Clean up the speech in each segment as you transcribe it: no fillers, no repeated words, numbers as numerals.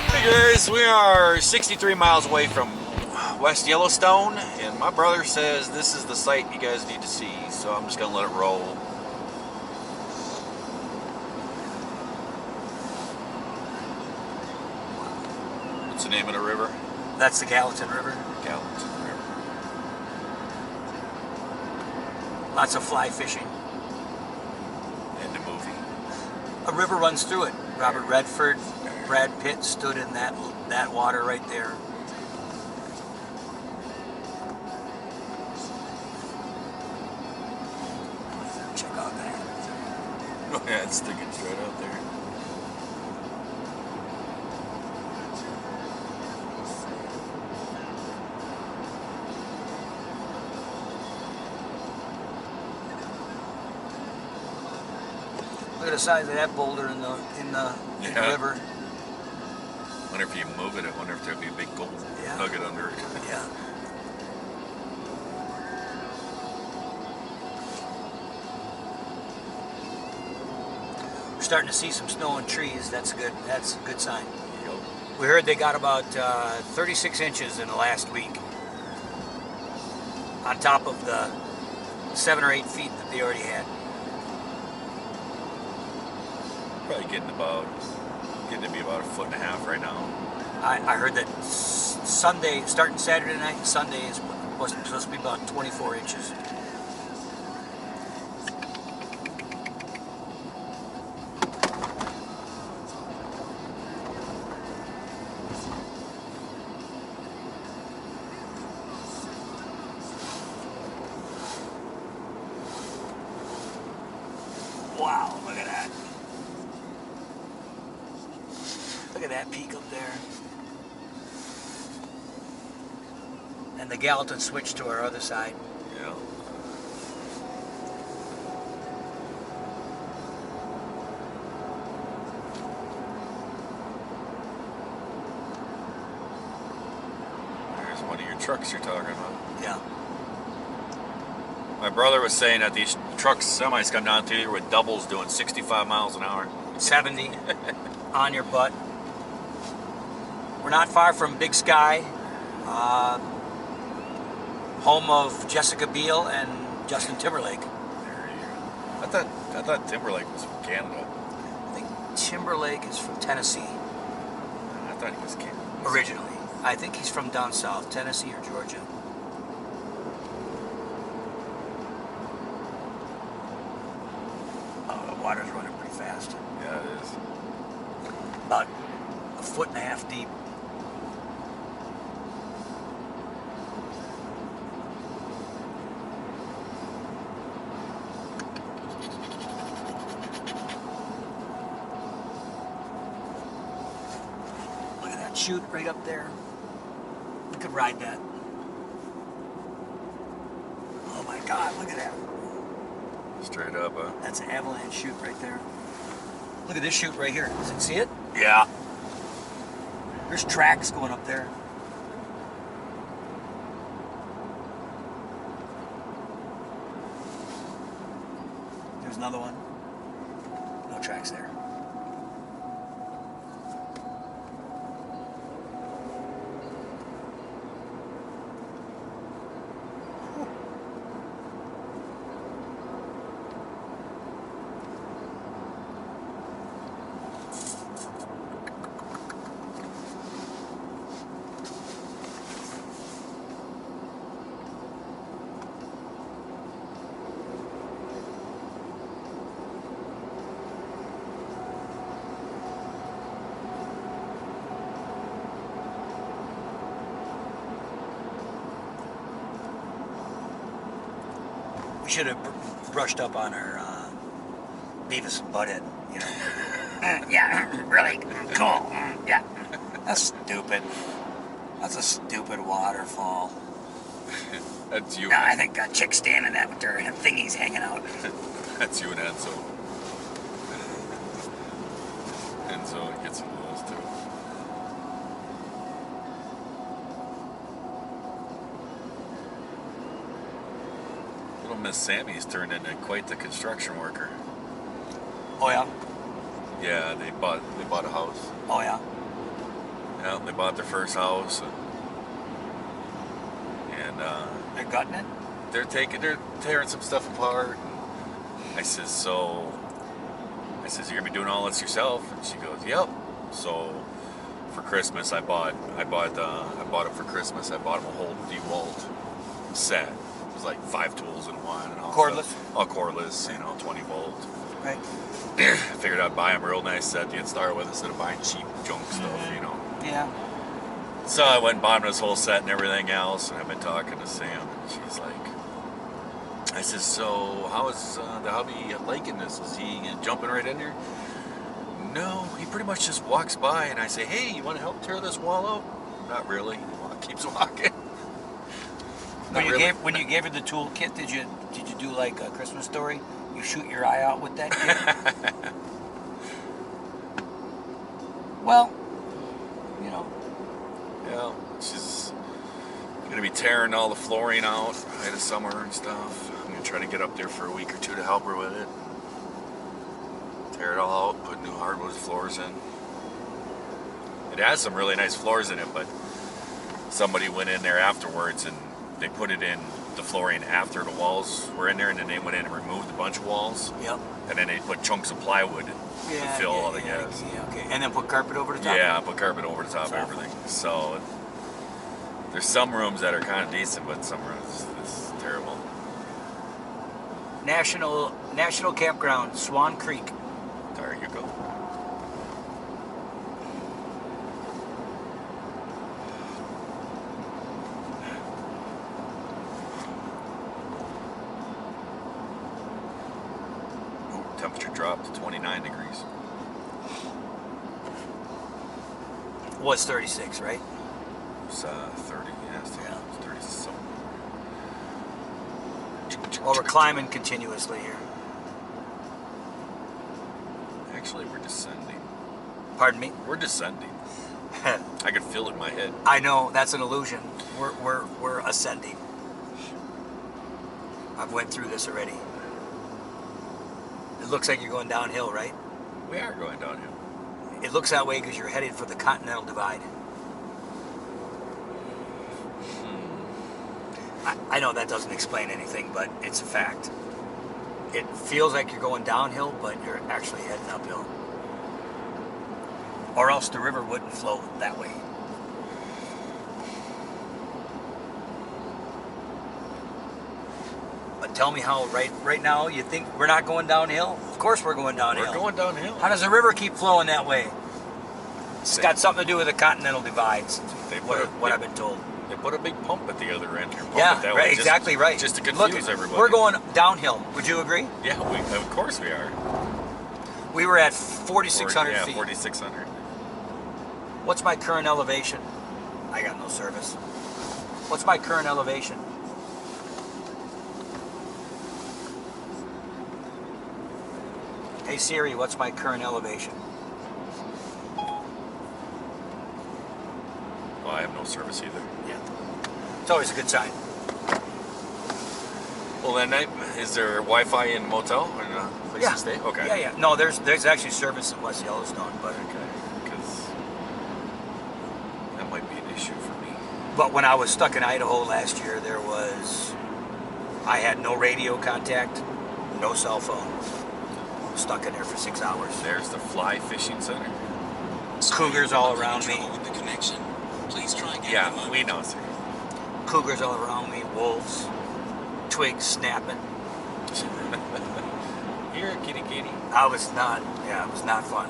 Hey guys, we are 63 miles away from West Yellowstone, and my brother says this is the site you guys need to see, so I'm just gonna let it roll. What's the name of the river? That's the Gallatin River. Gallatin River. Lots of fly fishing. In the movie. A river runs through it. Robert Redford, Brad Pitt stood in that water right there. Check out that. Oh yeah, it's sticking straight out there. Look at the size of that boulder in the river. Wonder if you move it. I wonder if there'll be a big gold nugget under it. Yeah. We're starting to see some snow and trees. That's good. That's a good sign. Yep. We heard they got about 36 inches in the last week, on top of the 7 or 8 feet that they already had. Probably getting to be about 1.5 feet right now. I heard that Sunday, starting Saturday night and Sunday, is supposed to be about 24 inches. Wow, look at that. Look at that peak up there. And the Gallatin switch to our other side. Yeah. There's one of your trucks you're talking about. Yeah. My brother was saying that these trucks, semis come down through here with doubles doing 65 miles an hour. 70 on your butt. We're not far from Big Sky, home of Jessica Biel and Justin Timberlake. There you go. I thought Timberlake was from Canada. I think Timberlake is from Tennessee. I thought he was Canada. Originally. I think he's from down south, Tennessee or Georgia. Oh, the water's running pretty fast. Yeah, it is. About 1.5 feet deep. Look at that chute right up there. You could ride that. Oh my God, look at that. Straight up, huh? That's an avalanche chute right there. Look at this chute right here. See it? Yeah. There's tracks going up there. There's another one. No tracks there. We should have brushed up on our Beavis and Butthead, you know. Yeah, really cool. Yeah, that's stupid. That's a stupid waterfall. That's you. No, I think a chick standing there with her thingies hanging out. That's you and Enzo. Enzo gets into those too. Little Miss Sammy's turned into quite the construction worker. Oh yeah. Yeah, they bought a house. Oh yeah. Yeah, they bought their first house, and They're gutting it. they're tearing some stuff apart. I says, you're gonna be doing all this yourself? And she goes, yep. So for Christmas, I bought it for Christmas. I bought them a whole DeWalt set. It was like 5 tools in one and all. Cordless. All cordless, 20 volt. Right. I figured I'd buy them a real nice set to get started with instead of buying cheap junk stuff, Yeah. So I went and bought him this whole set and everything else, and I've been talking to Sam, and she's like, I said, so how is the hubby liking this? Is he jumping right in there? No, he pretty much just walks by, and I say, hey, you want to help tear this wall out? Not really. He keeps walking. When you gave her the tool kit, did you do like a Christmas Story? You shoot your eye out with that kit? Well, Yeah, she's gonna be tearing all the flooring out in the summer and stuff. I'm gonna try to get up there for a week or two to help her with it. Tear it all out, put new hardwood floors in. It has some really nice floors in it, but somebody went in there afterwards and they put it in the flooring after the walls were in there, and then they went in and removed a bunch of walls. Yep. And then they put chunks of plywood to fill all the gaps. Yeah, okay. And then put carpet over the top? Yeah, put carpet over the top of everything. So there's some rooms that are kind of decent, but some rooms is terrible. National Campground, Swan Creek. There you go. Temperature dropped to 29 degrees. Was 36, right? It's 30, yeah, it's 30 something. Well, we're climbing continuously here. Actually, we're descending. Pardon me? We're descending. I could feel it in my head. I know, that's an illusion. We're ascending. I've went through this already. It looks like you're going downhill, right? We are going downhill. It looks that way because you're headed for the Continental Divide. I know that doesn't explain anything, but it's a fact. It feels like you're going downhill, but you're actually heading uphill. Or else the river wouldn't flow that way. But tell me how right now you think we're not going downhill? Of course we're going downhill. We're going downhill. How does the river keep flowing that way? It's got something to do with the Continental Divides. What I've been told. They put a big pump at the other end here. Yeah, right, exactly right. Just to confuse everybody. We're going downhill. Would you agree? Yeah, of course we are. We were at 4,600 feet. 4,600. What's my current elevation? I got no service. What's my current elevation? Hey Siri, what's my current elevation? Well, I have no service either. Yeah. It's always a good sign. Well, then, is there Wi-Fi in motel or a place to stay? Okay. Yeah. No, there's actually service in West Yellowstone, but Because that might be an issue for me. But when I was stuck in Idaho last year, I had no radio contact, no cell phone. Stuck in there for 6 hours. There's the fly fishing center. Cougars all around me. With the connection. Please try again. Yeah, we know, sir. Cougars all around me, wolves, twigs snapping. Here, kitty. It was not fun.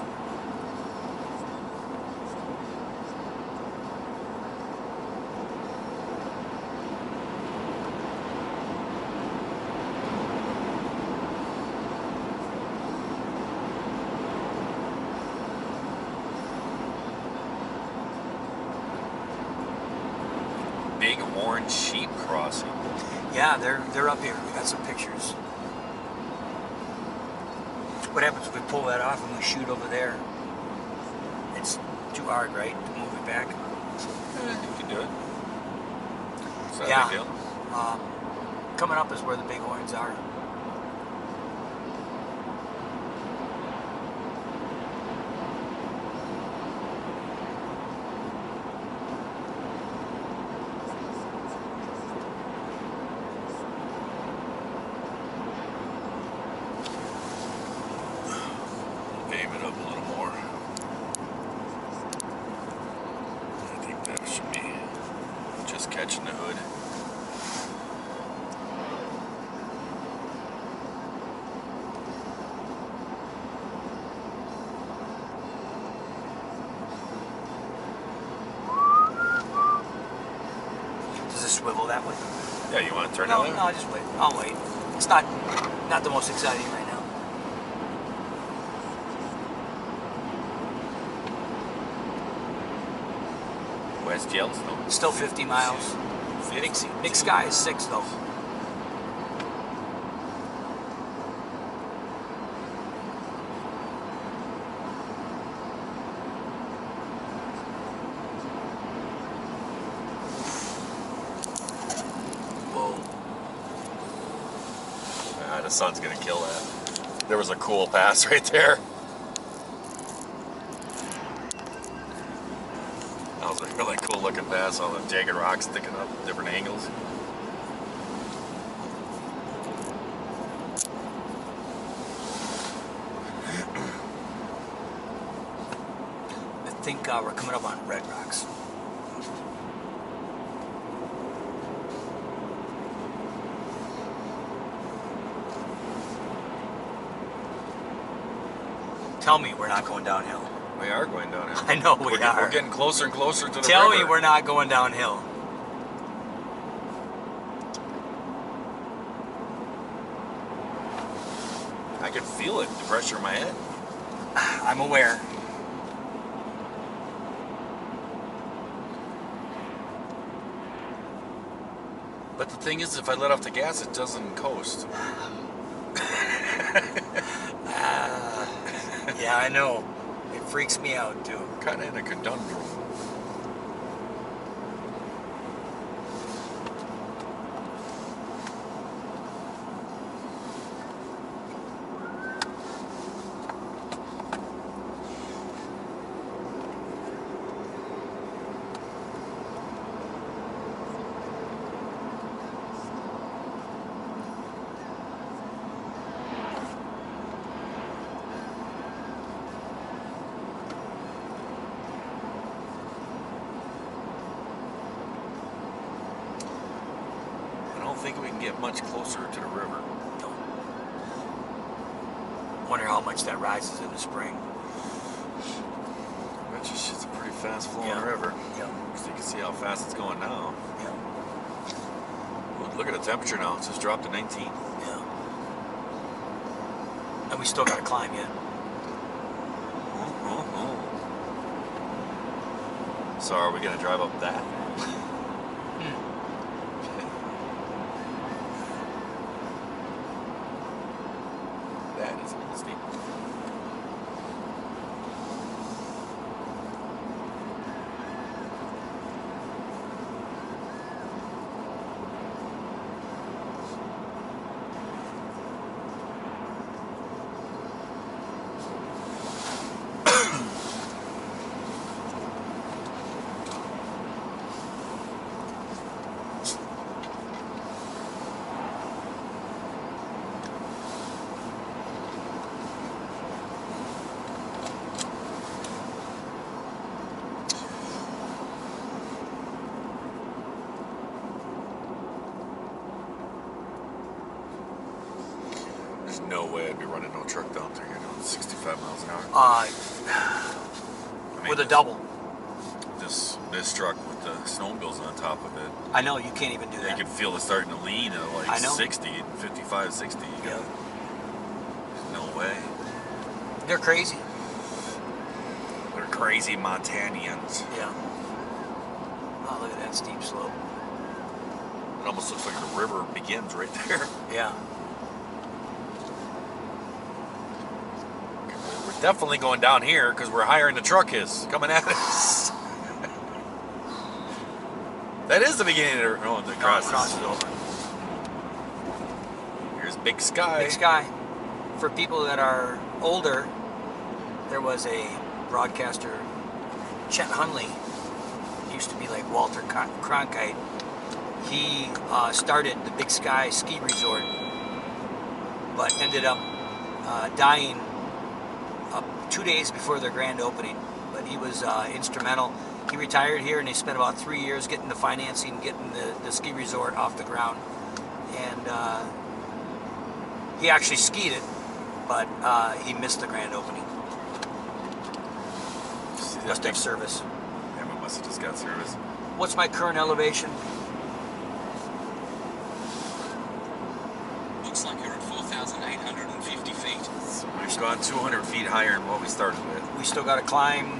Big orange sheep crossing. Yeah, they're up here. We got some pictures. What happens if we pull that off and we shoot over there? It's too hard, right, to move it back? You can do it. It's not a big deal. Coming up is where the big horns are. swivel that way? Yeah, you want to turn No, it? no, just wait. I'll wait. It's not the most exciting right now. West Yellowstone. Still 50 miles. Big Sky is 6 though. The sun's gonna kill that. There was a cool pass right there. That was a really cool looking pass. All the jagged rocks sticking up, different angles. I think we're coming up on Red Rocks. Tell me we're not going downhill. We are going downhill. I know we are. We're getting closer and closer to the Tell river. me we're not going downhill. I can feel it, the pressure in my head. I'm aware. But the thing is, if I let off the gas, it doesn't coast. Yeah, I know. It freaks me out too. Kind of in a conundrum. I don't think we can get much closer to the river. No. Wonder how much that rises in the spring. But it's just a pretty fast flowing Yeah. river. Yeah. So you can see how fast it's going now. Yeah. Well, look at the temperature now. It's just dropped to 19. Yeah. And we still got to climb yet. So are we going to drive up that? That is a little steep. There's no way I'd be running no truck down there. You're doing 65 miles an hour. I mean, With a double. This truck with the snowmobiles on top of it. I know, you can't even do You that. can feel it starting to lean at I like know. 60, 55, 60. You Yeah. got, there's no way. They're crazy. They're crazy Montanians. Yeah. Oh, look at that steep slope. It almost looks like the river begins right there. Yeah. We're definitely going down here because we're higher than the truck is coming at us. That is the beginning of the... Oh, the crosses. Crosses over. Here's Big Sky. Big Sky. For people that are older, there was a broadcaster, Chet Hunley, used to be like Walter Cronkite. He started the Big Sky ski resort, but ended up dying 2 days before their grand opening. But he was instrumental. He retired here, and they spent about 3 years getting the financing, getting the ski resort off the ground. And he actually skied it, but he missed the grand opening. Must have service. Yeah, we must have just got service. What's my current elevation? just gone 200 feet higher than what we started with. We still got to climb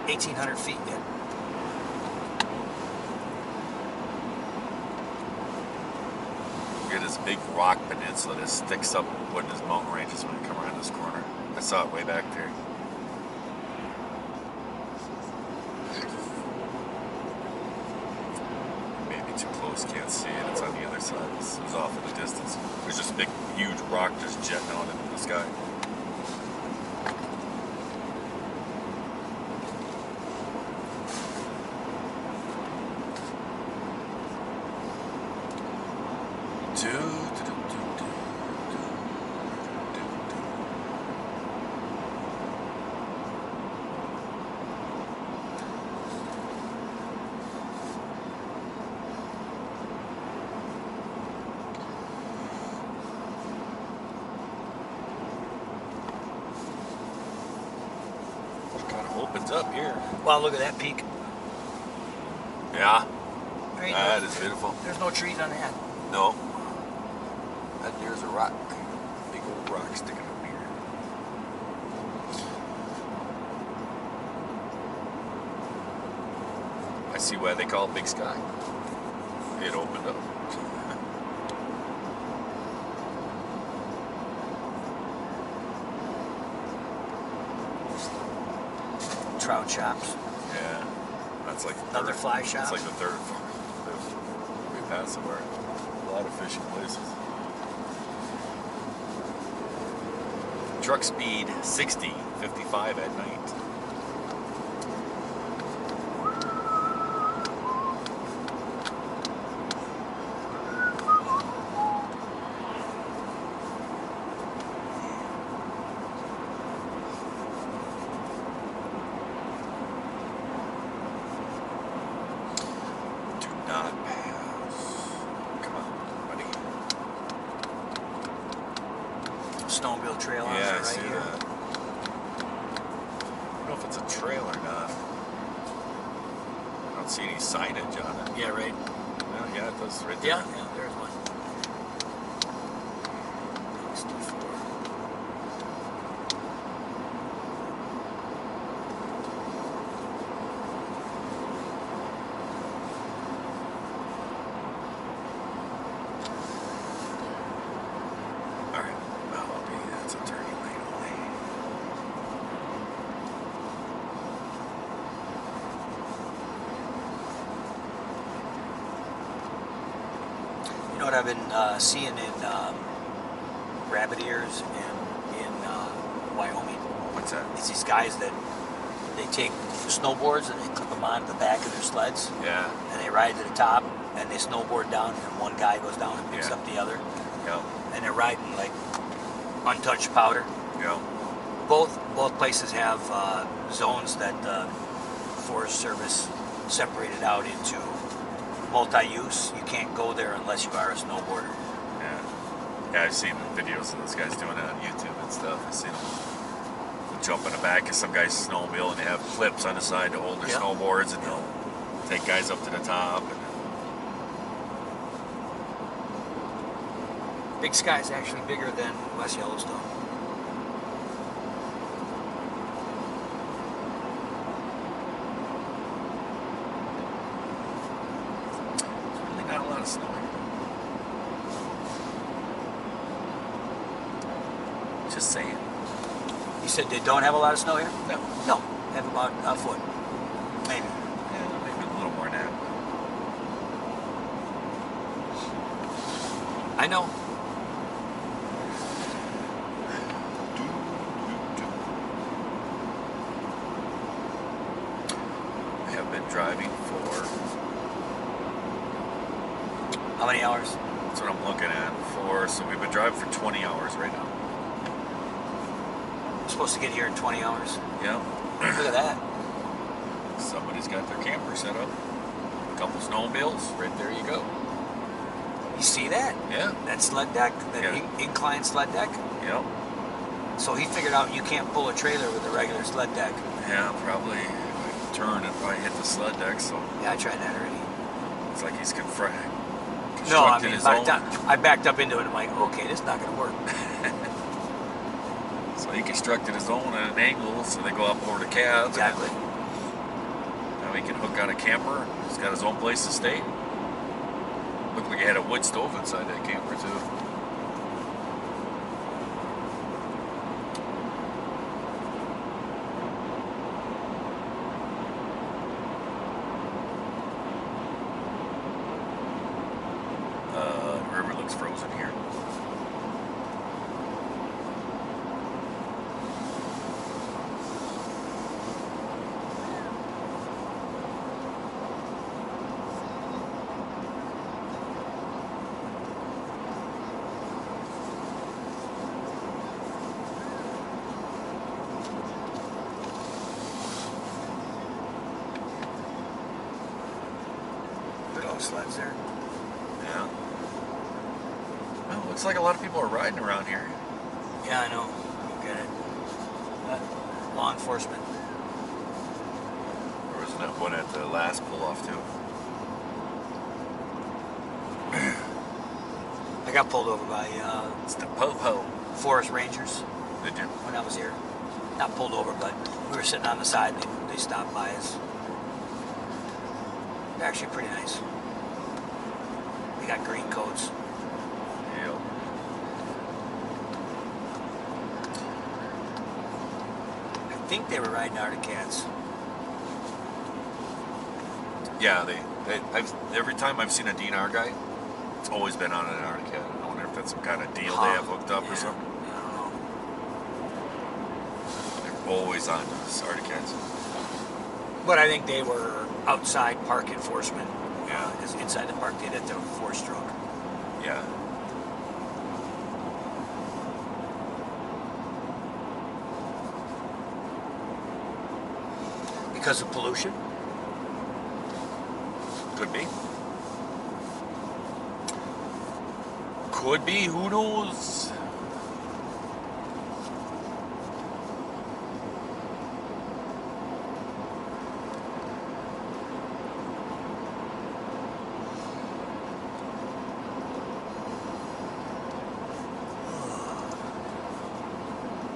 1,800 feet yet. Look at this big rock peninsula that sticks up one of these mountain ranges when you come around this corner. I saw it way back there. Maybe too close, can't see it. It's on the other side. It was off in the distance. There's just a big, huge rock just jetting out into the sky. Opens up here. Wow, look at that peak. Yeah, There ain't that no- is beautiful. There's no trees on that. No, that there's a rock, big old rock sticking up here. I see why they call it Big Sky. It opened up. Trout shops. Yeah, that's like Another fly shop. It's like the third we passed somewhere. A lot of fishing places. Truck speed 60, 55 at night. Not pass. Come on, buddy. Snowmobile trail on Yeah, I right see here. that. I don't know if it's a trail or not. I don't see any signage on it. Yeah, right. Well, yeah, it does right there. Yeah, yeah, there's one. 64. All right. Well, that's a turning lane only. You know what I've been seeing in rabbit ears in Wyoming? What's that? It's these guys that they take snowboards and they clip them onto the back of their sleds Yeah. and they ride to the top and they snowboard down and one guy goes down and picks Yeah. up the other Yeah. and they're riding like untouched powder. Yeah. Both places have zones that the Forest Service separated out into multi-use. You can't go there unless you are a snowboarder. Yeah. Yeah, I've seen videos of those guys doing it on YouTube and stuff. I've seen them jump in the back of some guy's snowmobile and they have clips on the side to hold their Yeah. snowboards and they'll take guys up to the top. And Big Sky is actually bigger than West Yellowstone. there's really not a lot of snow here. Just saying. You said they don't have a lot of snow here? No. No, they have about a foot, maybe. Yeah, maybe a little more than that. I know. I have been driving for, How many hours? that's what I'm looking at, so we've been driving for 20 hours right now. I'm supposed to get here in 20 hours. Yeah. Look at that. Somebody's got their camper set up. A couple snowmobiles, right there you go. You see that? Yeah. That sled deck, that Yeah. incline sled deck. Yep. So he figured out you can't pull a trailer with a regular sled deck. Yeah, probably if I turn and probably hit the sled deck, so Yeah, I tried that already. it's like he's No, I constructed mean, his by own. the time I backed up into it, I'm like, okay, this is not going to work. So he constructed his own at an angle, so they go up over to cabs. Exactly. Now he can hook on a camper. He's got his own place to stay. Looked like he had a wood stove inside that camper too. The river looks frozen here. Sleds there. Yeah. Well, looks like a lot of people are riding around here. Yeah, I know. I get it. Law enforcement. There was one at the last pull-off too. I got pulled over by It's the po-po. forest rangers Did you? when I was here. Not pulled over, but we were sitting on the side and they stopped by us. They're actually pretty nice. They got green coats. Yeah. I think they were riding Arctic Cats. Yeah, every time I've seen a DNR guy, it's always been on an Arctic Cat. I wonder if that's some kind of deal they have hooked up or something. I don't know. They're always on those Arctic Cats. But I think they were outside park enforcement. Yeah. Because inside the park they did the four-stroke. Yeah. Because of pollution? Could be. Could be, who knows?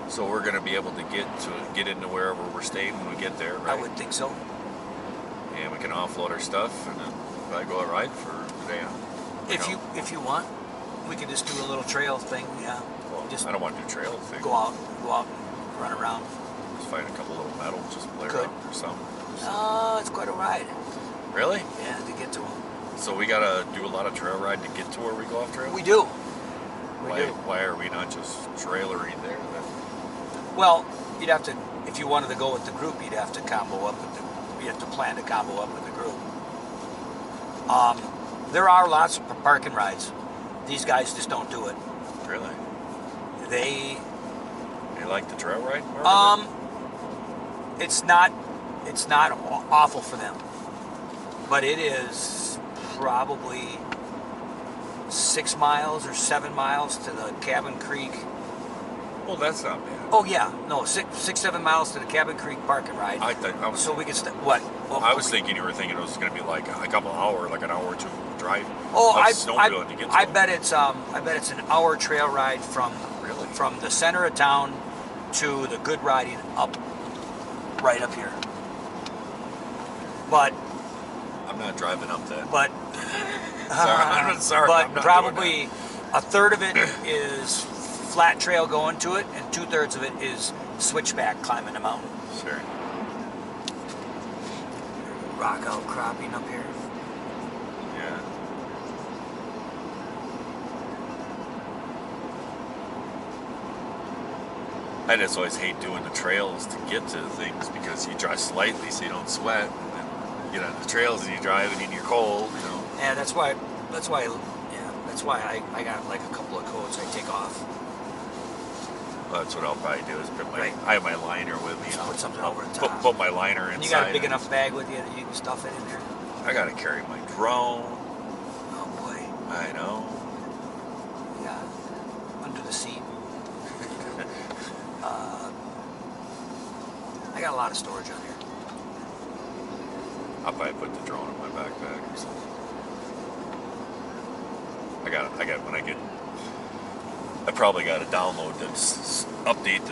So we're going to be able to get into wherever we're staying when we get there, right? I would think so. And we can offload our stuff and then probably go a ride for the day. If you want, we can just do a little trail thing. Yeah. Well, Just I don't want to do trail thing. go out and run around. Just find a couple little metals, just play Could. around or something. Oh, it's quite a ride. Really? Yeah, to get to them. So we gotta do a lot of trail ride to get to where we go off trail? We do. Why are we not just trailery there then? Well, you'd have to, if you wanted to go with the group, you'd have to combo up with you'd have to plan to combo up with the group. There are lots of parking rides. These guys just don't do it. Really? They, You like the trail ride part of it? it's not awful for them, but it is probably 6 miles or 7 miles to the Cabin Creek. Well, that's not bad. Oh yeah, no, 7 miles to the Cabin Creek park and ride. I was, So we can what? I was thinking you were thinking it was going to be like a couple hour, like an hour or two drive. Oh, of snowmobiling to get to I it. bet it's an hour trail ride from Really? from the center of town to the good riding up, right up here. But I'm not driving up that. but Sorry, but I'm not probably a third of it is flat trail going to it, and 2/3 of it is switchback climbing the mountain. Sure. Rock outcropping up here. Yeah. I just always hate doing the trails to get to things because you drive slightly so you don't sweat. And then you get on the trails and you drive and you're cold, you know. Yeah, that's why I got like a couple of coats I take off. Well, that's what I'll probably do is put my, Right. I have my liner with me. Just I'll put something I'll over the top. Put my liner inside. And you got a big enough bag with you that you can stuff it in there. I gotta carry my drone. Oh boy. I know. Yeah. Under the seat. I got a lot of storage on here. I'll probably put the drone in my backpack or something. I probably got to download this, upgrade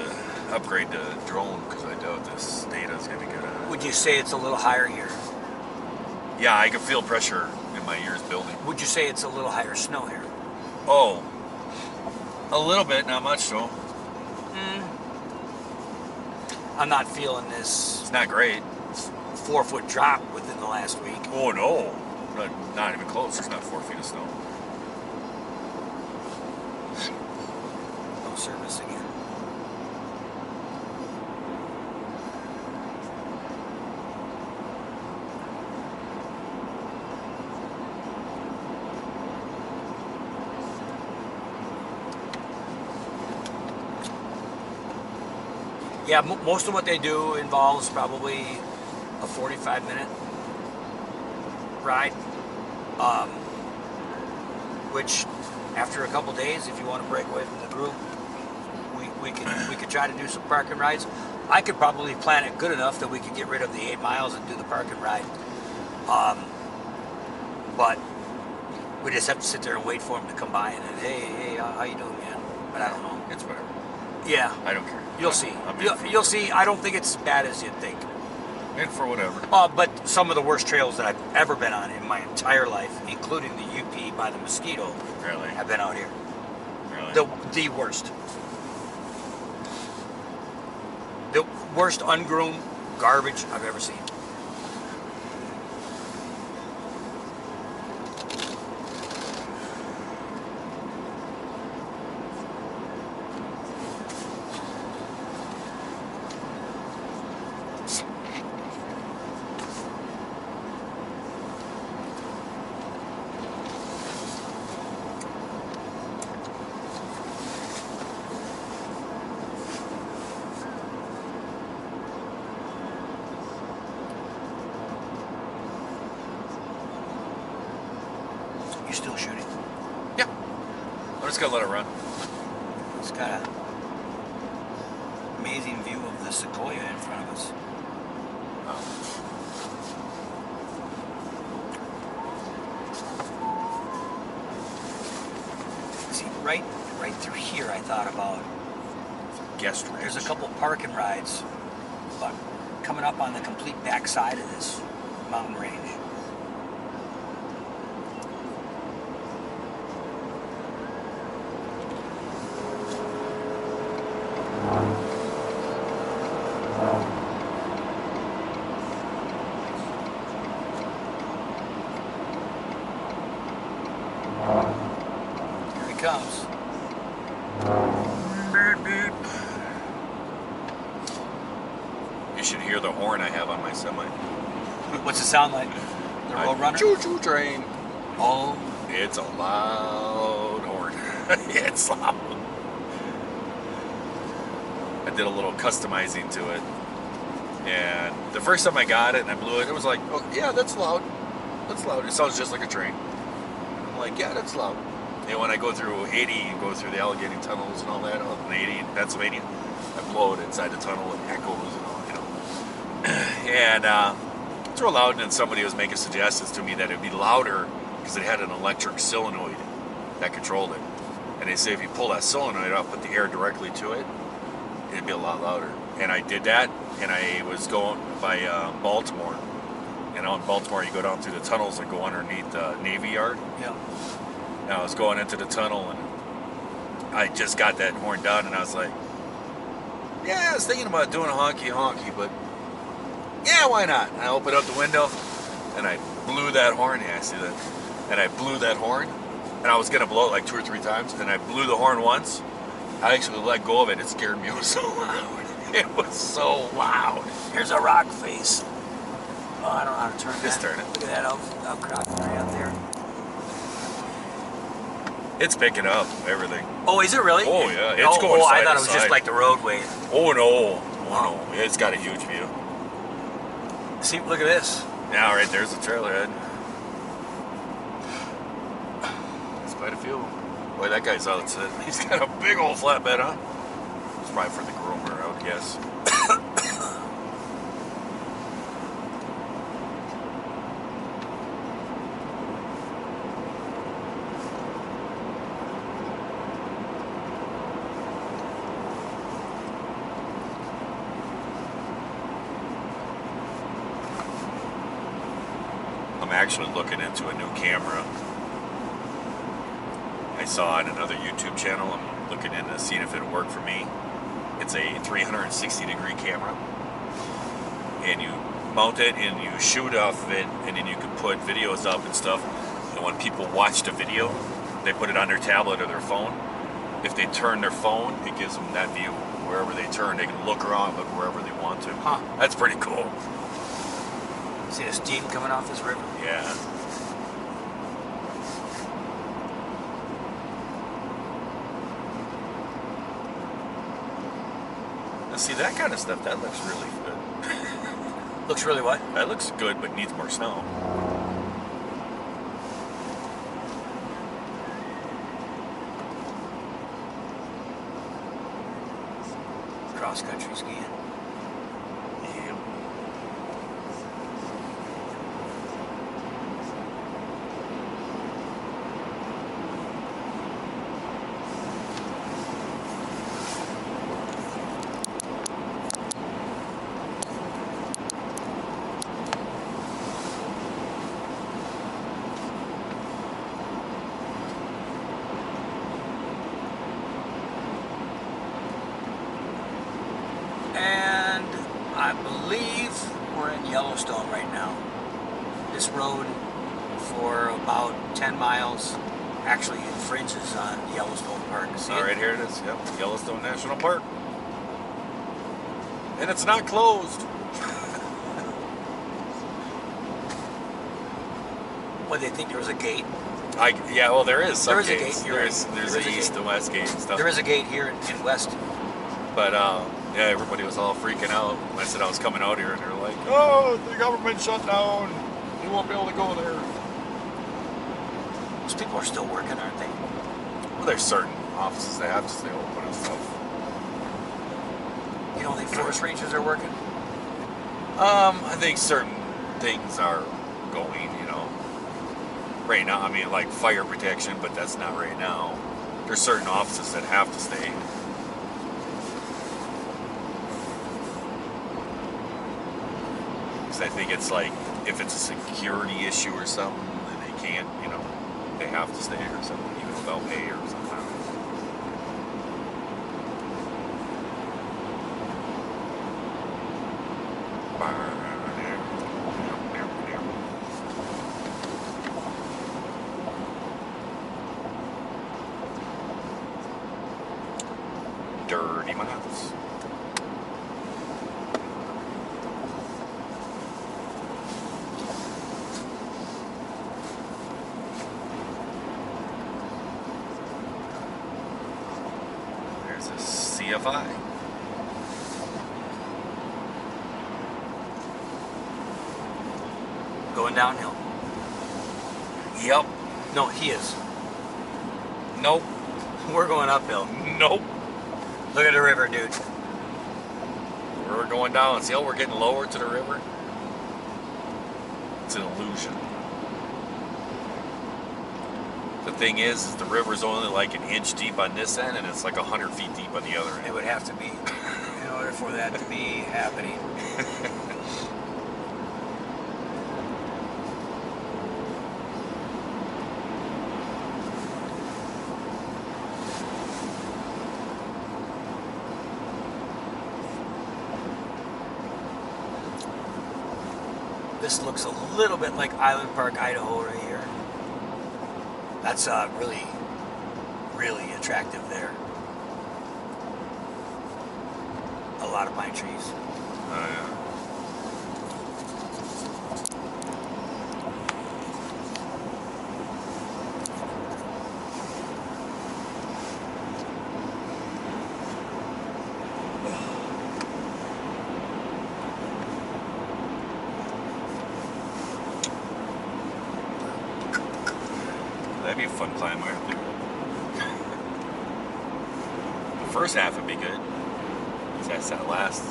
the drone because I doubt this data is going to be good at it. Would you say it's a little higher here? Yeah, I can feel pressure in my ears building. Would you say it's a little higher snow here? Oh, a little bit, not much though. I'm not feeling this It's not great. 4-foot drop within the last week. Oh no, not even close. There's not 4 feet of snow. No service again. Yeah, most of what they do involves probably a 45-minute ride, which after a couple days, if you want to break away from the group, we could try to do some parking rides. I could probably plan it good enough that we could get rid of the 8 miles and do the parking ride, but we just have to sit there and wait for them to come by and then, hey, how you doing, man? But I don't know. It's whatever. Yeah, I don't care. you'll see. I'm in for You'll see. I don't think it's as bad as you'd think. In for whatever. But some of the worst trails that I've ever been on in my entire life, including the UP by the Mosquito, Really? have been out here. Really? The worst. The worst ungroomed garbage I've ever seen. You still shooting? Yeah. I'm just gonna let it run. It's got an amazing view of the sequoia in front of us. See, right through here, I thought about. Guest ranch. There's a couple parking rides, but coming up on the complete backside of this mountain range. Here he comes. Beep, beep. You should hear the horn I have on my semi. What's it sound like? The Roadrunner? Choo-choo train. Oh, it's a loud horn. It's loud. I did a little customizing to it. And the first time I got it and I blew it, it was like, oh, yeah, that's loud. That's loud. It sounds just like a train. I'm like, yeah, that's loud. And when I go through 80 and go through the Allegheny tunnels and all that on 80 in Pennsylvania, I blow it inside the tunnel and echoes and all, you know. And it's real loud, and then somebody was making suggestions to me that it'd be louder because it had an electric solenoid that controlled it. And they say if you pull that solenoid out, put the air directly to it, it'd be a lot louder. And I did that, and I was going by Baltimore. And out in Baltimore, you go down through the tunnels and go underneath the Navy Yard. Yeah. And I was going into the tunnel, and I just got that horn done, and I was like, yeah, I was thinking about doing a honky, but yeah, why not? And I opened up the window, and I blew that horn. Yeah, I see that. And I blew that horn, and I was going to blow it like 2 or 3 times, and I blew the horn once. I actually let go of it. It scared me. It was so loud. It was so loud. Here's a rock face. Oh, I don't know how to turn that. Just turn it. Look at that outcrop right out there. It's picking up everything. Oh, is it really? Oh, yeah. It's going I side thought to it was just side. like the roadway. Oh, no. Oh, no. It's got a huge view. See, look at this. Now, right there's the trailhead. There's quite a few. Boy, that guy's outside. He's got a big old flatbed, huh? It's probably for the groomer, I would guess. actually looking into a new camera. I saw on another YouTube channel. I'm looking into seeing if it'll work for me. It's a 360-degree camera, and you mount it and you shoot off of it, and then you can put videos up and stuff. And when people watch the video, they put it on their tablet or their phone. If they turn their phone, it gives them that view wherever they turn. They can look around, look wherever they want to. Huh. That's pretty cool. See the steam coming off this river? Yeah. Now see, that kind of stuff, that looks really good. Looks really what? That looks good, but needs more snow. Cross-country skiing. Yeah. And I believe we're in Yellowstone right now. This road for about 10 miles actually infringes on Yellowstone Park. See All it? right, here it is. Yep, Yellowstone National Park. And it's not closed. Well, they think there was a gate. Yeah, well, there is some There is a gates. gate, you're There's right. there's There is the a east gate. and west gate and stuff. There is a gate here in West. But yeah, everybody was all freaking out. I said I was coming out here, and they're like, "Oh, the government shut down. You won't be able to go there." Those people are still working, aren't they? Well, there's certain offices that have to stay open and stuff. You don't think forest rangers are working? I think certain things are going. Right now, I mean, like fire protection, but that's not right now. There's certain offices that have to stay. Because I think it's like, if it's a security issue or something, then they can't, they have to stay or something, even without pay or something. Dirty mouths. There's a CFI. Going downhill. Yep. No, he is. Nope. We're going uphill. Nope. Look at the river, dude. We're going down. See how we're getting lower to the river? It's an illusion. The thing is the river's only like an inch deep on this end, and it's like 100 feet deep on the other It end. would have to be in order for that to be happening. This looks a little bit like Island Park, Idaho right here. That's really, really attractive there. A lot of pine trees. Oh, yeah. That'd be a fun climb right there. The first half would be good. That's that last.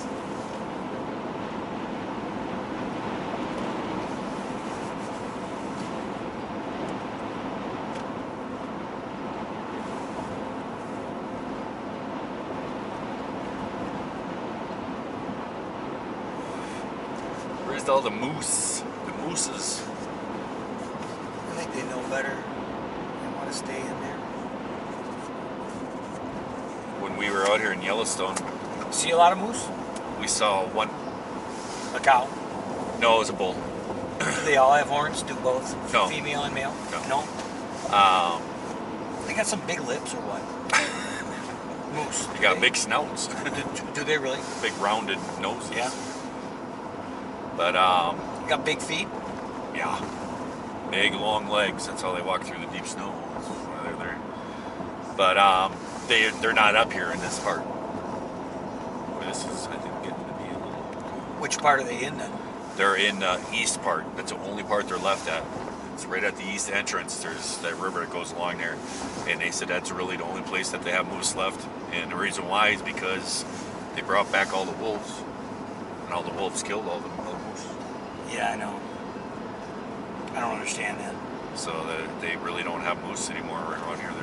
Where's all the moose? The mooses. better. They want to stay in there. When we were out here in Yellowstone, See a lot of moose? we saw one. A cow? No, it was a bull. Do they all have horns? Do both? No. Female and male? No. They got some big lips or what? Moose. They got big snouts. Do they really? Big rounded noses. Yeah. But, You got big feet? yeah. Big, long legs. That's how they walk through the deep snow. That's why they're there. But, they're not up here in this part. This is, I think, getting to be a little... Which part are they in then? They're in the east part. That's the only part they're left at. It's right at the east entrance. There's that river that goes along there. And they said that's really the only place that they have moose left. And the reason why is because they brought back all the wolves. And all the wolves killed all the moose. Yeah, I know. I don't understand that. So they really don't have moose anymore around here.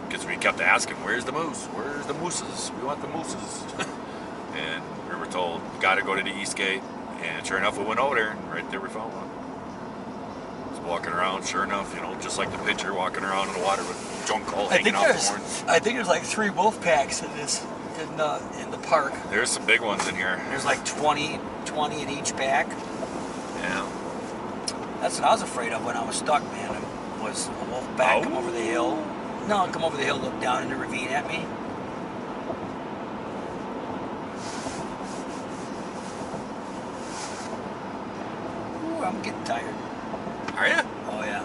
Because we kept asking, where's the moose? Where's the mooses? We want the mooses. And we were told, got to go to the east gate. And sure enough, we went over there, and right there we found one. Just walking around, sure enough, you know, just like the picture, walking around in the water with junk all hanging off the horns. I think there's like 3 wolf packs in this in the park. There's some big ones in here. There's like 20 in each pack. Yeah. That's what I was afraid of when I was stuck, man. Was a wolf pack come over the hill. No, come over the hill, look down in the ravine at me. Ooh, I'm getting tired. Are you? Oh, yeah.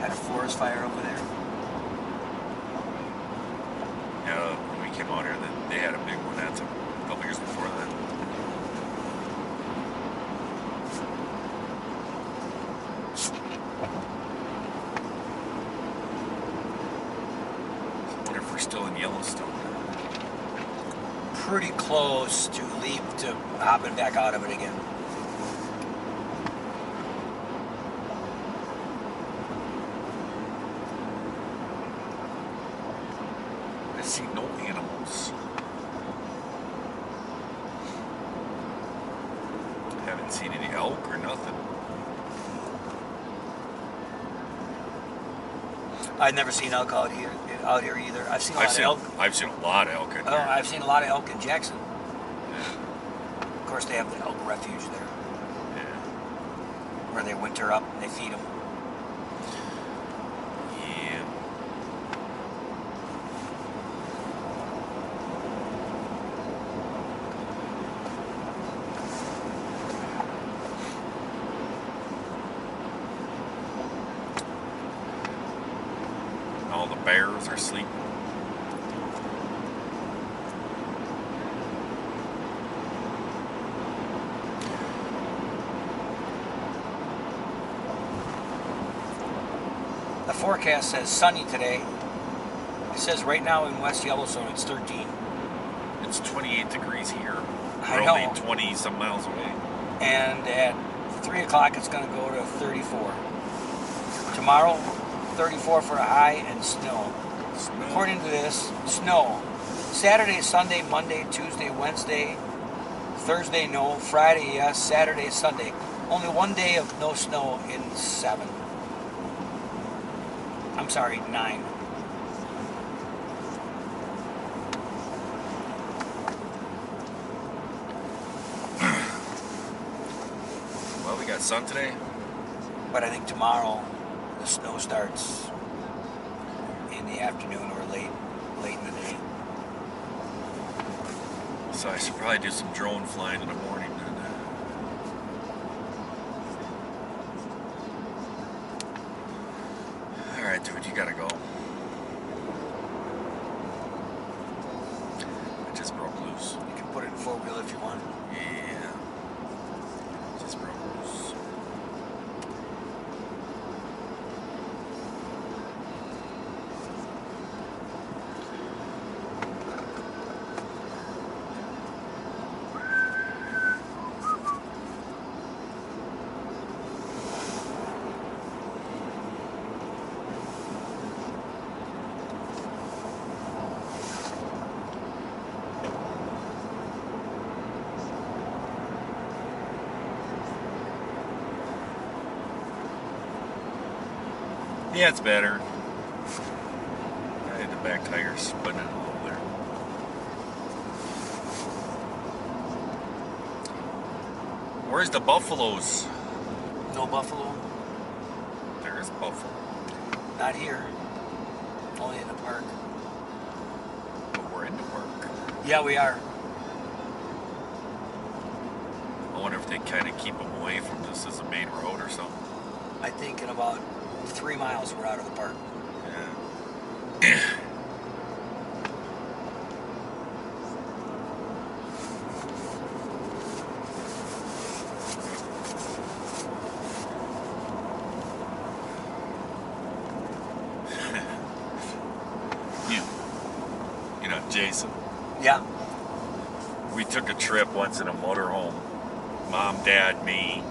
Had a forest fire over there. Yeah, when we came out here, they had a big one. That's a couple years before that. I wonder if we're still in Yellowstone. Pretty close to hopping back out of it again. I see no animals. Haven't seen any elk or nothing. I've never seen elk out here either. I've seen a lot of elk. I've seen a lot of elk in Oh, here. I've seen a lot of elk in Jackson. Yeah. Of course, they have the elk refuge there, Yeah. where they winter up and they feed them. Yeah. All the bears are sleeping. The forecast says sunny today. It says right now in West Yellowstone it's 13. It's 28 degrees here. I We're know. only 20 some miles away. And at 3 o'clock it's going to go to 34. Tomorrow, 34 for a high and snow. According to this, snow. Saturday, Sunday, Monday, Tuesday, Wednesday, Thursday, no. Friday, yes. Saturday, Sunday. Only one day of no snow in 7. I'm sorry, 9. Well, we got sun today. But I think tomorrow the snow starts in the afternoon or late in the day. So I should probably do some drone flying in the morning. Alright, dude, you gotta go. I just broke loose. You can put it in 4-wheel if you want. Yeah. Just broke loose. Yeah, it's better. I had the back tires putting it a little there. Where's the buffaloes? No buffalo? There's buffalo. Not here. Only in the park. But we're in the park. Yeah, we are. I wonder if they kind of keep them away from this as a main road or something. I think in about 3 miles we're out of the park. Yeah. You know, Jason. Yeah. We took a trip once in a motorhome. Mom, Dad, me,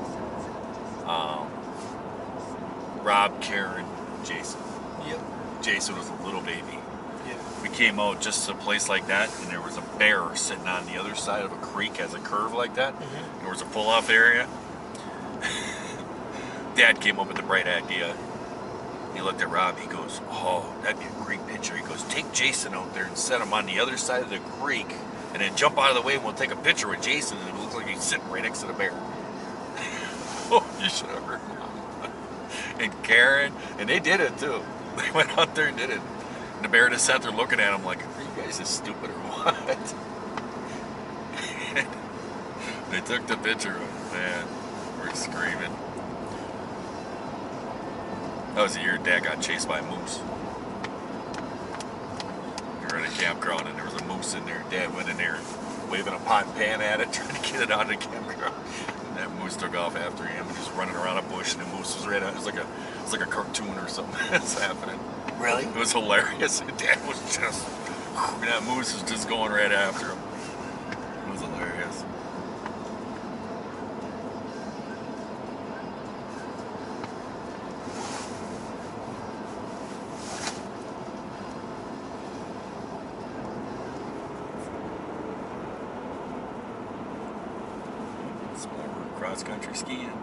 Rob, Karen, Jason. Yep. Jason was a little baby. Yep. We came out just to a place like that, and there was a bear sitting on the other side of a creek as a curve like that. Mm-hmm. There was a pull-off area. Dad came up with the bright idea. He looked at Rob. He goes, "Oh, that'd be a great picture." He goes, "Take Jason out there and set him on the other side of the creek, and then jump out of the way, and we'll take a picture with Jason, and it'll look like he's sitting right next to the bear." Oh, you should have heard Mom. And Karen, and they did it too. They went out there and did it. And the bear just sat there looking at him like, "Are you guys as stupid or what?" They took the picture of him. Man, we're screaming. That was the year Dad got chased by a moose. We were at a campground and there was a moose in there. Dad went in there waving a pot and pan at it, trying to get it out of the campground. And that moose took off after him and just running around a bush, and the moose was right out. It was like a cartoon or something that's happening. Really? It was hilarious. And Dad was just, that moose was just going right after him. It was hilarious. Some more cross-country skiing.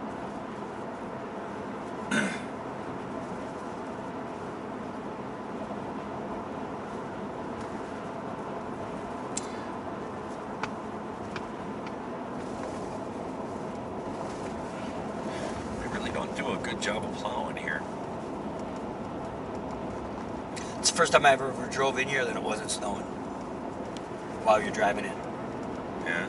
Do a good job of plowing here. It's the first time I ever drove in here that it wasn't snowing while you're driving in. Yeah.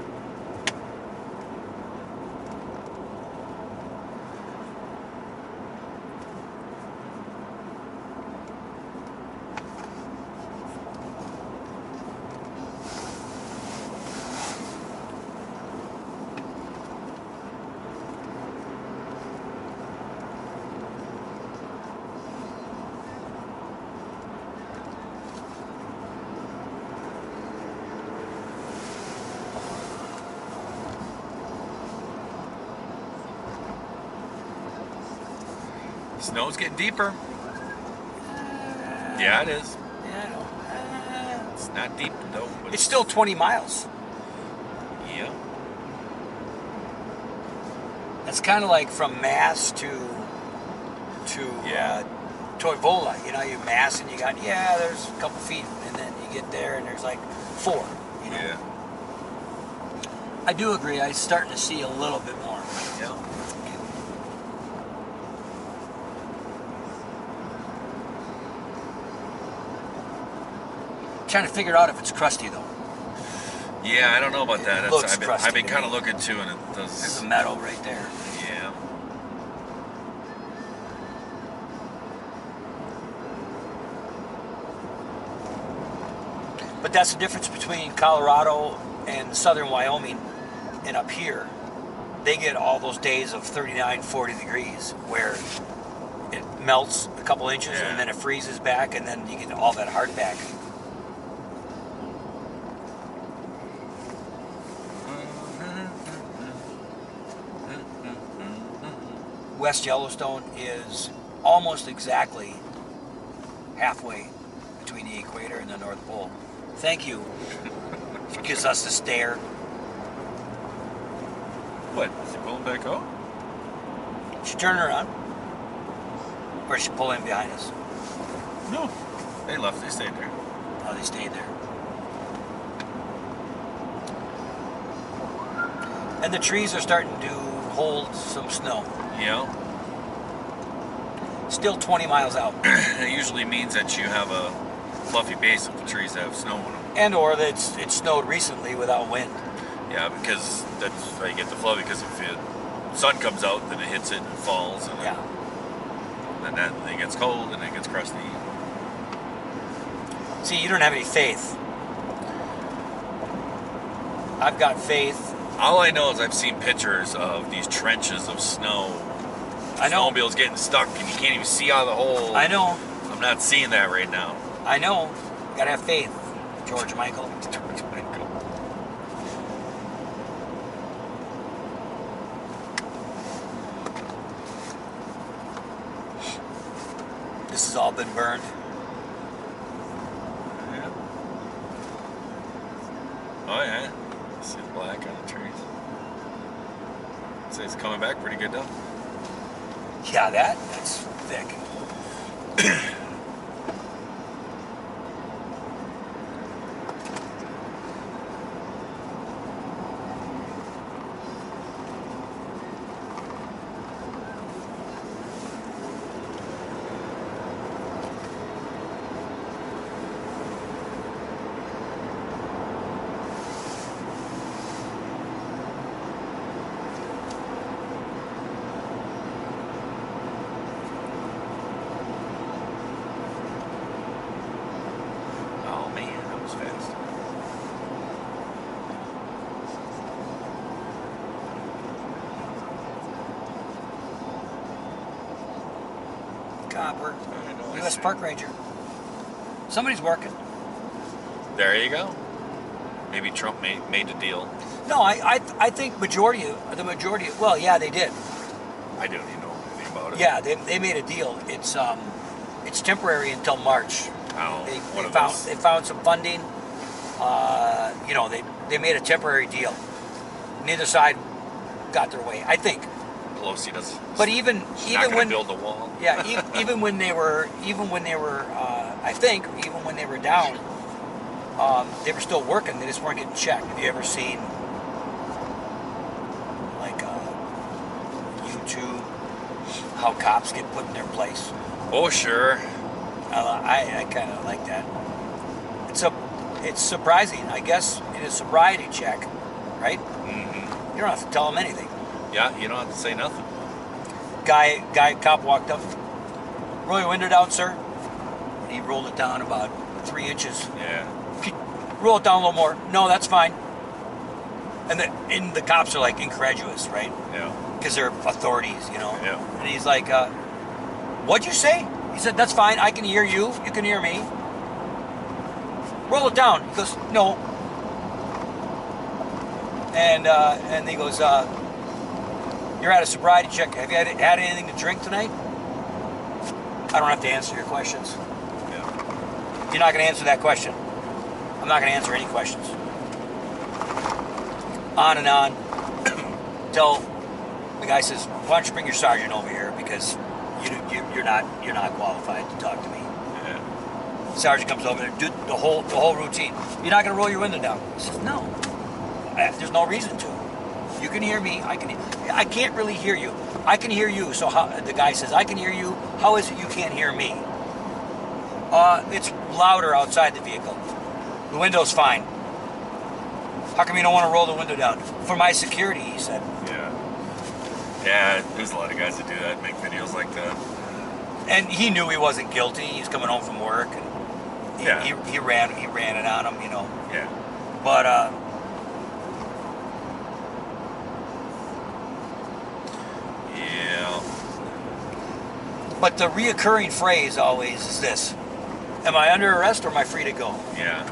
Snow's getting deeper. Yeah, it is. Yeah, I know. It's not deep though. But It's still 20 miles. Yeah. That's kind of like from Mass to Yeah. Toivola. You know, you Mass and you got, there's a couple feet, and then you get there and there's like 4. You know? Yeah. I do agree. I'm starting to see a little bit more. Yeah. Trying to figure out if it's crusty though. Yeah, I don't know about that. Looks I've been crusty to kind of me. looking too, and it There's does. a meadow right there. Yeah. But that's the difference between Colorado and southern Wyoming and up here. They get all those days of 39, 40 degrees where it melts a couple inches Yeah. and then it freezes back, and then you get all that hard back. West Yellowstone is almost exactly halfway between the equator and the North Pole. Thank you. It gives us the stare. What? Is it pulling back out? She turned around. Or she pull in behind us? No, they left. They stayed there. Oh, they stayed there. And the trees are starting to hold some snow. Yeah. Still 20 miles out. It usually means that you have a fluffy base of the trees that have snow on them. And or that it snowed recently without wind. Yeah, because that's how you get the fluffy. Because if the sun comes out, then it hits it and it falls. And Yeah. then it gets cold and it gets crusty. See, you don't have any faith. I've got faith. All I know is I've seen pictures of these trenches of snow. I know. Snowmobiles getting stuck and you can't even see out of the hole. I know. I'm not seeing that right now. I know. You gotta have faith, George Michael. This has all been burned. Yeah. Oh yeah. See the black on the trees. So it's coming back pretty good though. Yeah, that's thick. Oh man, that was fast. Copper. I know, I U.S. see. Park Ranger. Somebody's working. There you go. Maybe Trump made the deal. No, I think the majority. Well, yeah, they did. I don't even know anything about it. Yeah, they made a deal. It's temporary until March. Oh, They found some funding. They made a temporary deal. Neither side got their way, I think. Pelosi does. But even She's not gonna when build the wall. yeah, even when they were I think even when they were down, they were still working. They just weren't getting checked. Have you ever seen like YouTube how cops get put in their place? Oh sure. I kind of like that. It's surprising. I guess in a sobriety check, right? Mm-hmm. You don't have to tell them anything. Yeah, you don't have to say nothing. Cop walked up. Roll your window down, sir. And he rolled it down about 3 inches. Yeah. Roll it down a little more. No, that's fine. And the cops are like incredulous, right? Yeah. Because they're authorities, you know. Yeah. And he's like, "What'd you say?" He said, "That's fine. I can hear you. You can hear me. Roll it down." He goes, "No." And he goes, "You're at a sobriety check. Have you had anything to drink tonight?" I don't have to answer your questions. Yeah. You're not going to answer that question. I'm not going to answer any questions. On and on. Till the guy says, "Why don't you bring your sergeant over here because you're not qualified to talk to me." Yeah. Sergeant comes over there, do the whole routine. "You're not going to roll your window down." He says, "No, there's no reason to. You can hear me. I can't really hear you. I can hear you." So the guy says, "I can hear you. How is it you can't hear me?" It's louder outside the vehicle. The window's fine. "How come you don't want to roll the window down?" "For my security," he said. Yeah. Yeah, there's a lot of guys that do that, make videos like that. And he knew he wasn't guilty. He's coming home from work, and he ran it on him, you know. Yeah. But Yeah. but the reoccurring phrase always is this: "Am I under arrest or am I free to go? Yeah.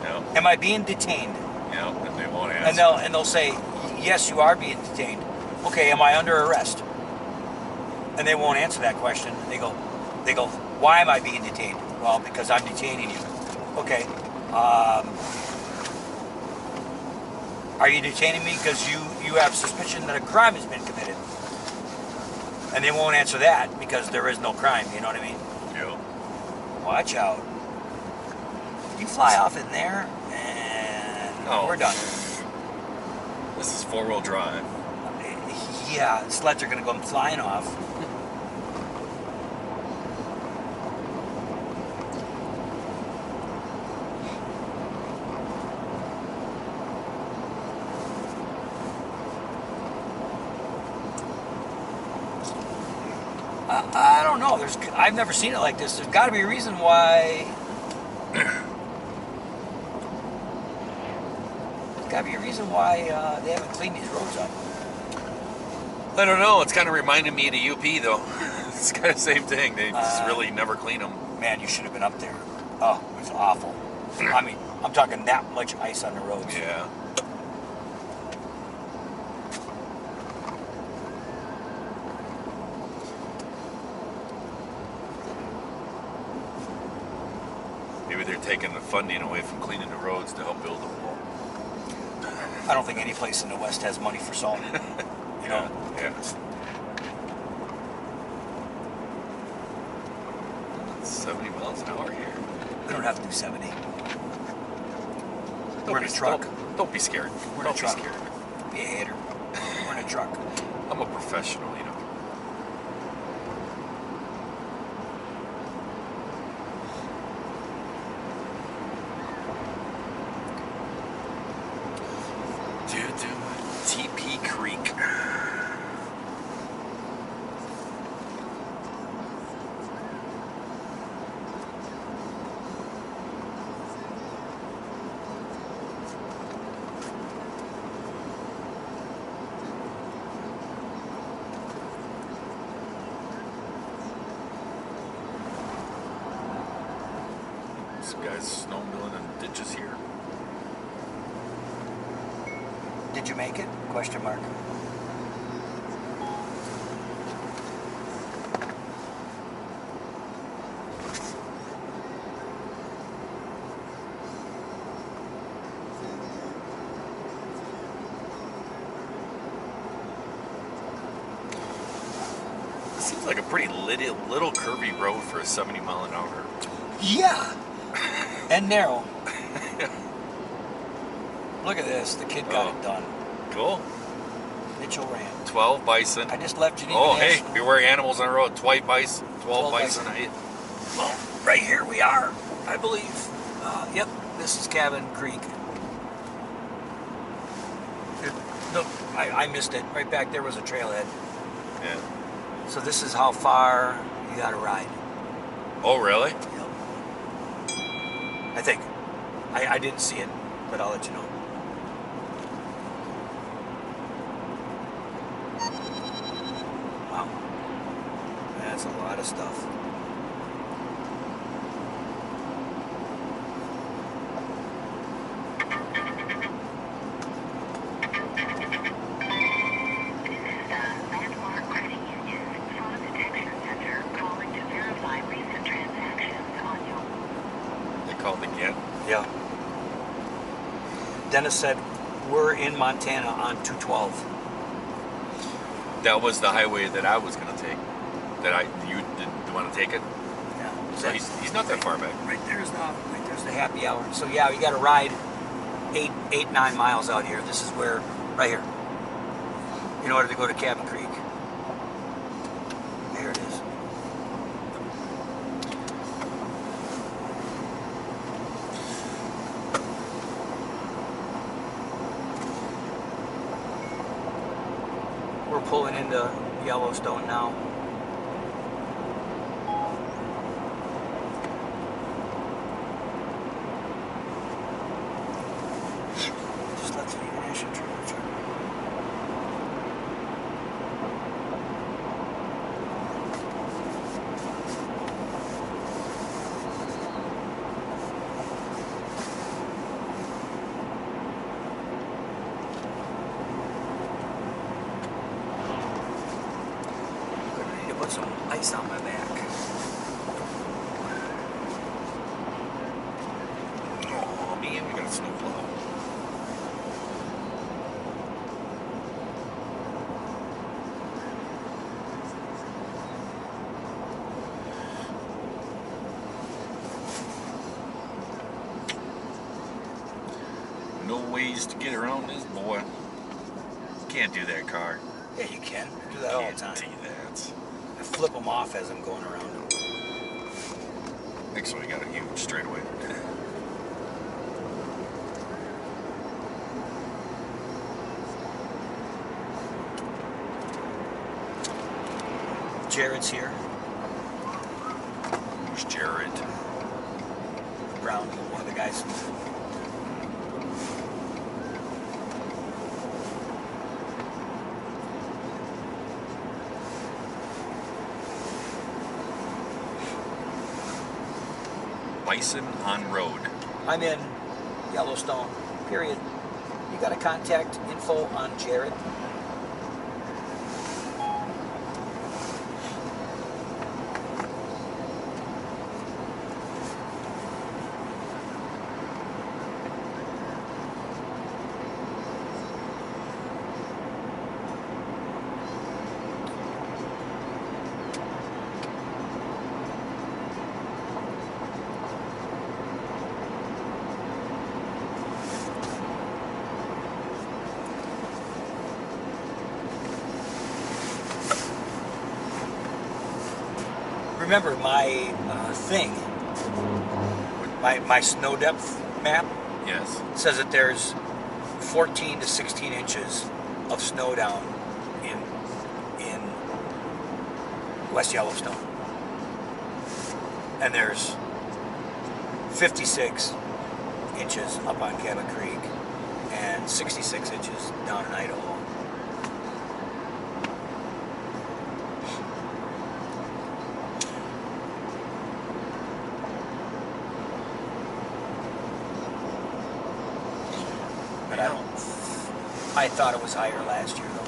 Yeah. Am I being detained?" Yeah. And they won't answer. And they'll say, "Yes, you are being detained." "Okay, am I under arrest?" And they won't answer that question. They go, "Why am I being detained?" "Well, because I'm detaining you." "Okay. Are you detaining me because you have suspicion that a crime has been committed?" And they won't answer that because there is no crime, you know what I mean? Yeah. Watch out. You fly off in there, and we're done. This is 4-wheel drive. Yeah, sleds are going to go flying off. I don't know. I've never seen it like this. There's got to be a reason why. There's got to be a reason why they haven't cleaned these roads up. I don't know. It's kind of reminding me of the UP, though. It's kind of the same thing. They just really never clean them. Man, you should have been up there. Oh, it was awful. I mean, I'm talking that much ice on the roads. Yeah. Maybe they're taking the funding away from cleaning the roads to help build the wall. I don't think any place in the West has money for salt. You know? Yeah. 70 miles an hour here. We don't have to do 70. We're in a truck. Don't be scared. We're in a truck. Be scared. Be a hater. We're in a truck. I'm a professional, you know. TP Creek. Some guys snowmobiling in ditches here. Did you make it? Question mark. It seems like a pretty little curvy road for a 70 mile an hour. Yeah. And narrow. Look at this. The kid got it done. Cool. Mitchell ran. 12 bison. I just left Geneva. Oh, hey, National. beware animals on the road. 12 bison. 12 bison. Well, right here we are, I believe. Yep, this is Cabin Creek. Look, I missed it. Right back there was a trailhead. Yeah. So this is how far you got to ride. Oh, really? Yep. I think. I didn't see it, but I'll let you know. Wow. That's a lot of stuff. Called again. Yeah. Dennis said, we're in Montana on 212. That was the highway that I was going to take. You didn't want to take it? Yeah. So he's not that far back. Right there's the happy hour. So yeah, you got to ride 9 miles out here. This is where, right here, in order to go to Cabin Creek. There it is. We're pulling into Yellowstone now. Just let the international trailer turn. Put some ice on my back. Oh, man, we got a snowplow. no ways to get around this boy. Can't do that, car. Yeah, you can. I do that all the time. Can't do that. I flip them off as I'm going around them. Next one, we got a huge straightaway. Jared's here. Who's Jared? Brown, one of the guys. Bison on road. I'm in Yellowstone, period. You got a contact info on Jared? Remember my thing, my snow depth map Yes. says that there's 14 to 16 inches of snow down in West Yellowstone, and there's 56 inches up on Cabot Creek and 66 inches down in Idaho. But I thought it was higher last year though.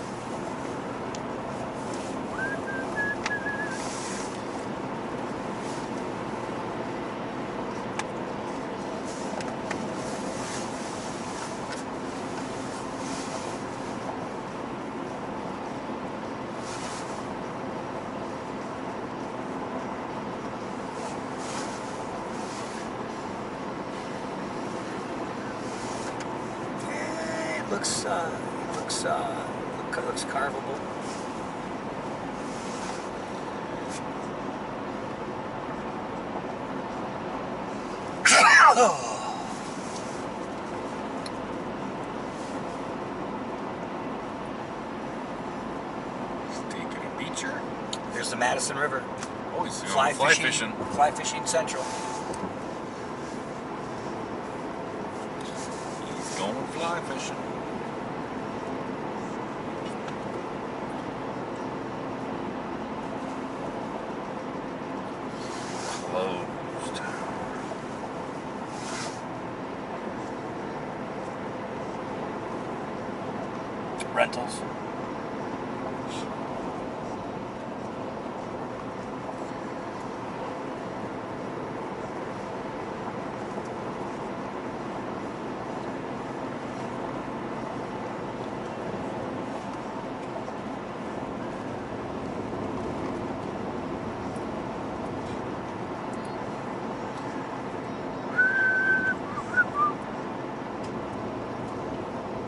Looks carvable. Taking a beacher. There's the Madison River. Oh, he's going Fly fly fishing. fishing. Fly fishing central. He's going fly fishing. Closed. Rentals.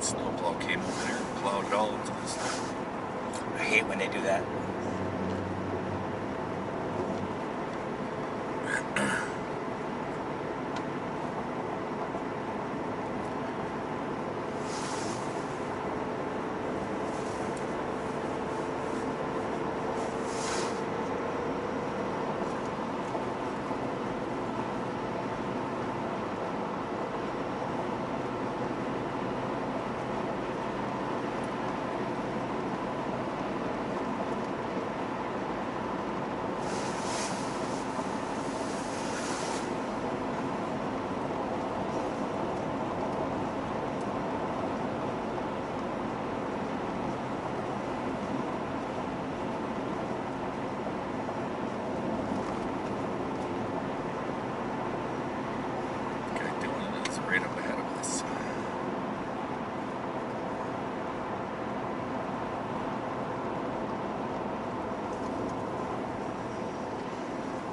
Snowplow came over there and plowed it all into this. I hate when they do that. Guy doing it is right up ahead of us.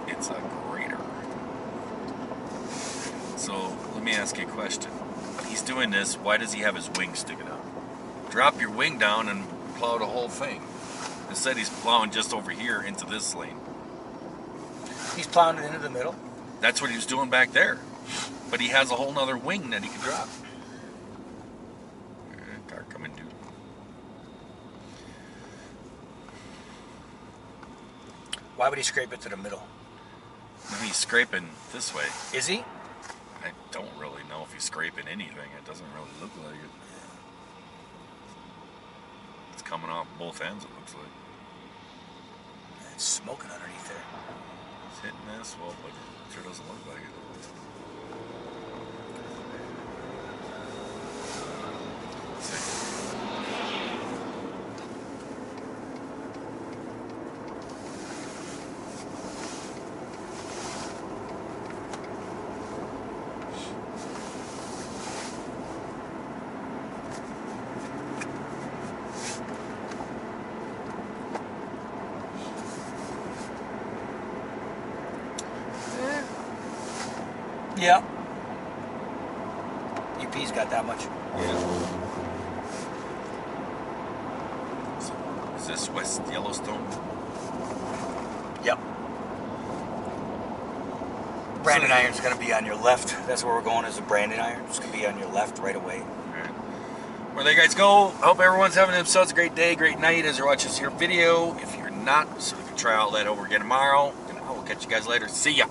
It's a grader. So let me ask you a question. he's doing this, why does he have his wing sticking out? Drop your wing down and plow the whole thing. Instead, he's plowing just over here into this lane. He's plowing it into the middle. That's what he was doing back there. But he has a whole nother wing that he can drop. Car coming, dude. Why would he scrape it to the middle? Maybe he's scraping this way. Is he? I don't really know if he's scraping anything. It doesn't really look like it. It's coming off both ends, it looks like. It's smoking underneath there. It's hitting asphalt, but it sure doesn't look like it. Let's see. Yeah. UP's got that much. Yeah. So, is this West Yellowstone? Yep. Brandon iron's going to be on your left. That's where we're going, is the Brandon iron. It's going to be on your left right away. Alright. Where there you guys go. I hope everyone's having themselves a great day, great night as you're watching this here video. If you're not, so we can try all that over again tomorrow. And I will catch you guys later. See ya.